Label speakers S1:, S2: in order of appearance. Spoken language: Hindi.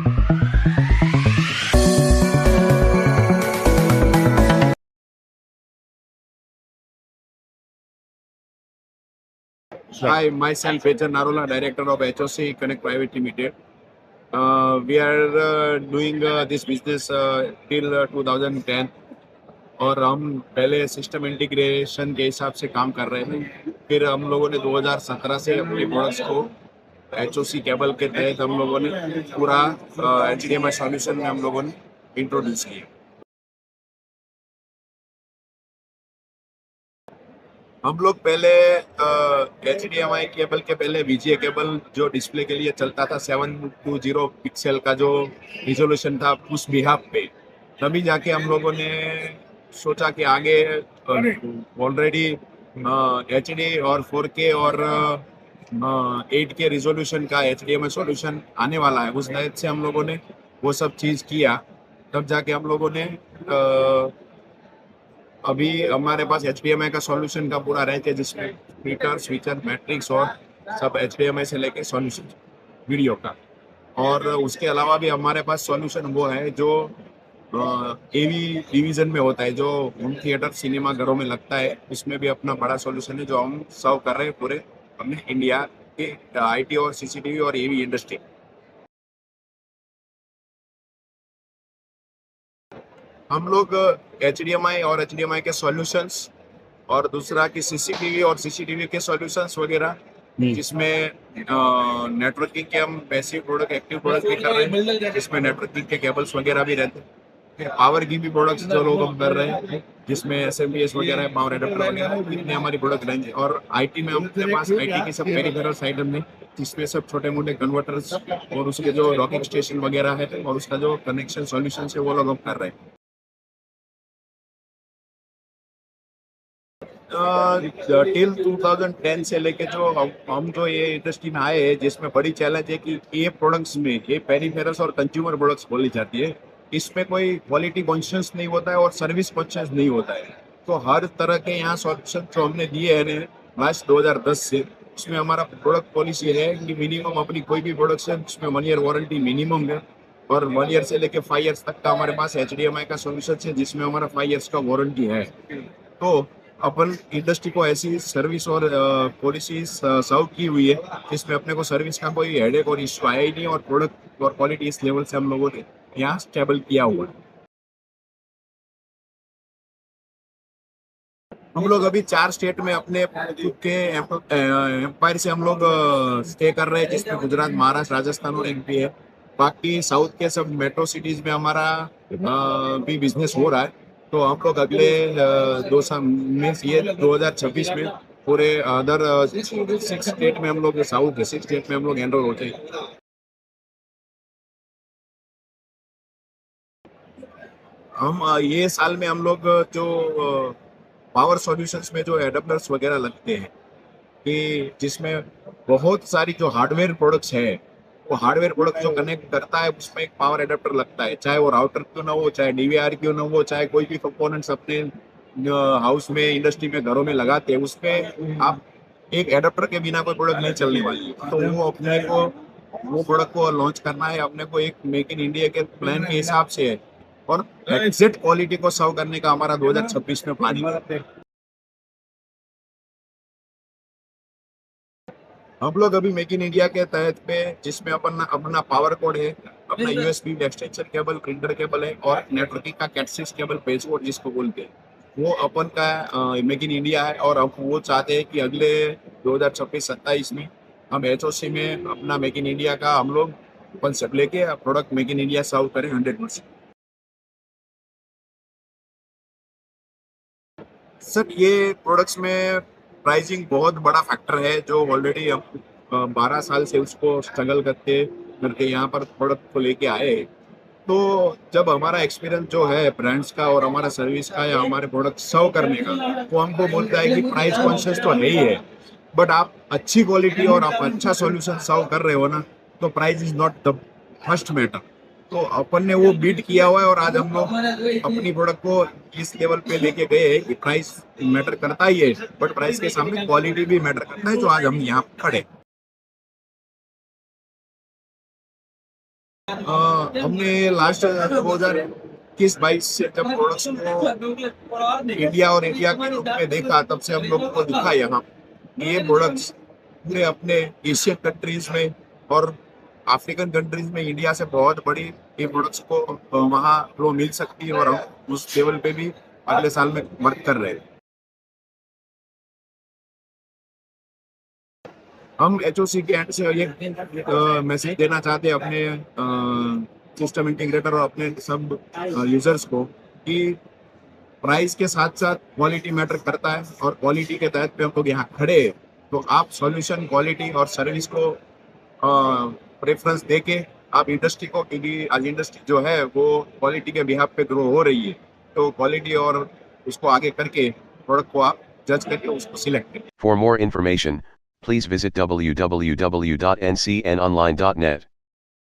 S1: Hi, myself Vejan Narula, Director of HOC Connect Private Limited. We are doing this business till 2010 और हम पहले सिस्टम इंटीग्रेशन के हिसाब से काम कर रहे थे। फिर हम लोगों ने 2017 से अपने प्रोडक्ट्स को HOC केबल के तहत हम लोगों ने पूरा HDMI सॉल्यूशन में हम लोगों ने इंट्रोड्यूस किया। हम लोग पहले HDMI केबल के पहले VGA केबल जो डिस्प्ले के लिए चलता था 720 पिक्सल का जो रिजोल्यूशन था उस बिहाफ पे, तभी जाके हम लोगों ने सोचा कि आगे ऑलरेडी HD और 4K और 8K रिजोल्यूशन का HDMI सॉल्यूशन आने वाला है। उस तहत से हम लोगों ने वो सब चीज़ किया, तब जाके हम लोगों ने अभी हमारे पास HDMI का सॉल्यूशन का पूरा रैंक है, जिसमें मीटर, स्विचर, मैट्रिक्स और सब HDMI से लेके सॉल्यूशन वीडियो का। और उसके अलावा भी हमारे पास सॉल्यूशन वो है जो AV डिवीजन में होता है, जो होम थिएटर सिनेमा घरों में लगता है। उसमें भी अपना बड़ा सॉल्यूशन है जो हम सर्व कर रहे हैं पूरे अपने इंडिया के IT और CCTV और AV इंडस्ट्री। हम लोग HDMI और HDMI के सॉल्यूशंस और दूसरा की CCTV और CCTV के सॉल्यूशंस वगैरह, जिसमें नेटवर्किंग के हम पैसिव प्रोडक्ट, एक्टिव प्रोडक्ट भी कर रहे हैं, जिसमें नेटवर्किंग के केबल्स वगैरह भी रहते हैं। फिर पावर की भी प्रोडक्ट्स जो लोग हम कर रहे हैं, जिसमें SMPS वगैरह, पावर एडेप्टर वगैरह, इतने हमारी प्रोडक्ट रेंज है। और IT में हमारे पास IT की सब पेरिफेरल्स आइटम में, जिसमें सब छोटे मोटे कन्वर्टर्स और उसके जो डॉकिंग स्टेशन वगैरह है और उसका जो कनेक्शन सॉल्यूशन है वो लोग हम कर रहे हैं। टिल 2010 से लेके जो हम जो ये इंडस्ट्री में आए हैं, जिसमें बड़ी चैलेंज है कि ये प्रोडक्ट्स में, ये पेरिफेरल्स और कंज्यूमर प्रोडक्ट्स बोली जाती है, इसमें कोई क्वालिटी कॉन्शियस नहीं होता है और सर्विस कॉन्शियस नहीं होता है। तो हर तरह के यहाँ सॉल्यूशन जो हमने दिए हैं लास्ट 2010 से, उसमें हमारा प्रोडक्ट पॉलिसी है कि मिनिमम अपनी कोई भी प्रोडक्ट है उसमें 1 ईयर वारंटी मिनिमम है, और 1 ईयर से लेके 5 ईयर्स तक का हमारे पास HDMI का सॉल्यूशन है, जिसमें हमारा 5 ईयर्स का वारंटी है। तो अपन इंडस्ट्री को ऐसी सर्विस और पॉलिसी सर्व की हुई है, जिसमें अपने को सर्विस का कोई हेडेक और इश्यू आया ही नहीं, और प्रोडक्ट और क्वालिटी इस लेवल से हम लोगों ने यहाँ स्टेबल किया हुआ है। हम लोग अभी 4 स्टेट में अपने खुद के एम्पायर से हम लोग स्टे कर रहे हैं, जिसमें गुजरात, महाराष्ट्र, राजस्थान और MP है। बाकी साउथ के सब मेट्रो सिटीज में हमारा भी बिजनेस हो रहा है। तो हम लोग अगले 2 साल में, ये 2026 में पूरे अदर 6 स्टेट में हम लोग, साउथ के 6 स्टेट में हम लोग एनरोल होते हैं। हम ये साल में हम लोग जो पावर सॉल्यूशंस में जो एडेप्टर्स वगैरह लगते हैं, कि जिसमें बहुत सारी जो हार्डवेयर प्रोडक्ट्स है, वो हार्डवेयर प्रोडक्ट जो कनेक्ट करता है उसमें एक पावर एडेप्टर लगता है, चाहे वो राउटर क्यों ना हो, चाहे DVR क्यों ना हो, चाहे कोई भी कंपोनेंट्स अपने हाउस में, इंडस्ट्री में, घरों में लगाते हैं, उसमें आप एक एडेप्टर के बिना कोई प्रोडक्ट नहीं चलने वाली। तो वो अपने को वो प्रोडक्ट को लॉन्च करना है अपने को, एक मेक इन इंडिया के प्लान के हिसाब से है, और एग्जैक्ट क्वालिटी को सर्व करने का हमारा 2026 में प्लानिंग है। हम लोग अभी मेक इन इंडिया के तहत पे, जिसमें अपन अपना पावर कोड है, अपना USB extension cable, printer cable है, और नेटवर्किंग का कैट6 केबल, पेज कोड जिसको बोलते हैं, वो अपन का मेक इन इंडिया है। और हम वो चाहते हैं कि अगले 2026-27 में हम HOC में अपना मेक इन इंडिया का हम लोग कॉन्सेप्ट लेके प्रोडक्ट मेक इन इंडिया सर्व करें 100%। सर, ये प्रोडक्ट्स में प्राइसिंग बहुत बड़ा फैक्टर है, जो ऑलरेडी हम 12 साल से उसको स्ट्रगल करते करके यहाँ पर प्रोडक्ट को लेके आए। तो जब हमारा एक्सपीरियंस जो है ब्रांड्स का और हमारा सर्विस का या हमारे प्रोडक्ट सर्व करने का, वो हमको बोलता है कि प्राइस कॉन्शियस तो है ही है, बट आप अच्छी क्वालिटी और आप अच्छा सॉल्यूशन सर्व कर रहे हो ना, तो price is not the first matter. तो अपन ने वो बीट किया हुआ है, और आज हम लोग अपनी प्रोडक्ट को इस लेवल पे लेके गए हैं कि प्राइस मैटर करता ही है, बट प्राइस के सामने क्वालिटी भी मैटर करता है, जो आज हम यहाँ खड़े। हमने लास्ट 2021-22 से जब प्रोडक्ट्स को इंडिया और इंडिया के रूप में देखा, तब से हम लोगों को दिखा यहाँ ये प्रोडक्ट्स पूरे अपने एशियन कंट्रीज में और अफ्रीकन कंट्रीज में इंडिया से बहुत बड़ी ये प्रोडक्ट्स को वहाँ वो मिल सकती है, और हम उस लेवल पे भी अगले साल में वर्क कर रहे हैं। हम एचओसी के एंड से ये मैसेज देना चाहते हैं अपने सिस्टम इंटीग्रेटर और अपने सब यूजर्स को कि प्राइस के साथ साथ क्वालिटी मैटर करता है, और क्वालिटी के तहत पे हम लोग यहाँ खड़े हैं। तो आप सॉल्यूशन, क्वालिटी और सर्विस को प्रेफरेंस देके आप इंडस्ट्री को, क्योंकि आज इंडस्ट्री जो है वो क्वालिटी के बिहाफ पे ग्रो हो रही है, तो क्वालिटी और उसको आगे करके प्रोडक्ट को आप जज करके उसको सिलेक्ट करें।
S2: For more information, please visit www.ncnonline.net.